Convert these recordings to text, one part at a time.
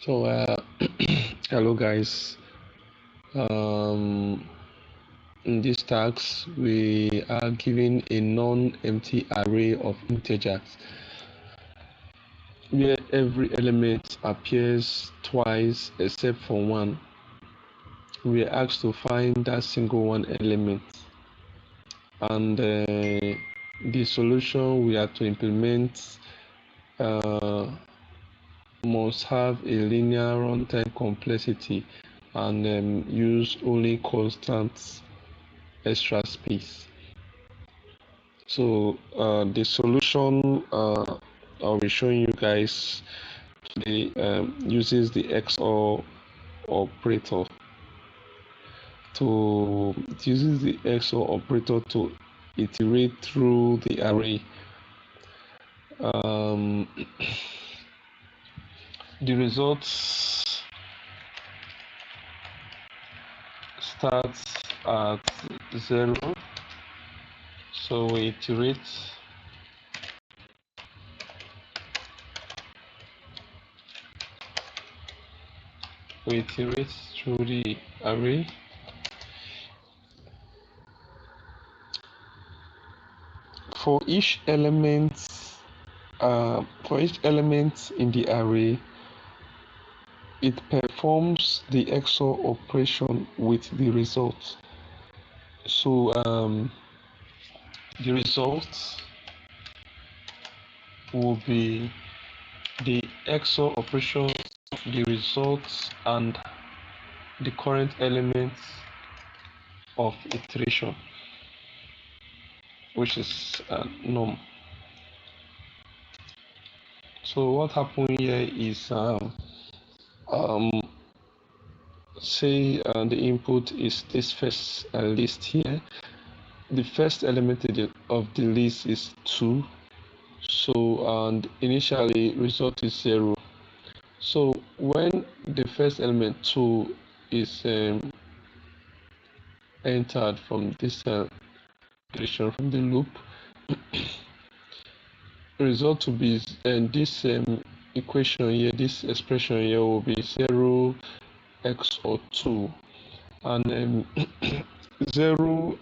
So, hello guys. Um, in this task, we are given a non-empty array of integers where every element appears twice except for one. We are asked to find that single one element, and the solution we are to implement must have a linear runtime complexity and use only constant extra space. So the solution I'll be showing you guys today uses the XOR operator it uses the XOR operator to iterate through the array. The results starts at 0, so we iterate through the array. For each element in the array, it performs the XOR operation with the result. So the results will be the XOR operation, the results, and the current elements of iteration, which is num. So what happened here is say the input is this first list here. The first element of the list is 2, so and initially result is 0. So when the first element 2 is entered from this iteration from the loop, the result to be this equation here, this expression here will be 0 x or 2, and 0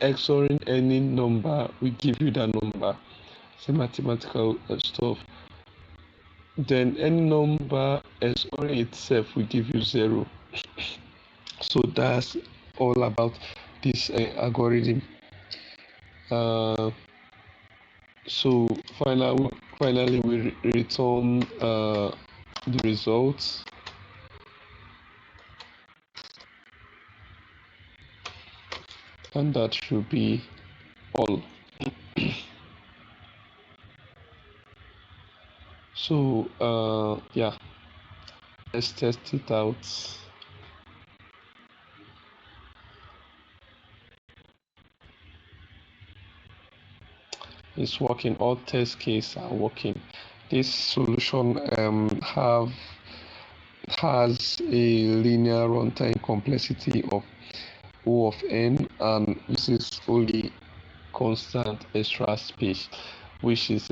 XORing any number will give you that number. It's a mathematical stuff. Then any number XORing itself will give you 0. So that's all about this algorithm. So finally we return the results, and that should be all. So yeah, let's test it out. It's working. All test cases are working. This solution has a linear runtime complexity of O of n and uses only constant extra space, which is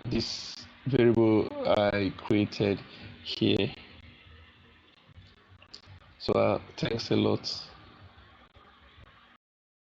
this variable I created here. So thanks a lot.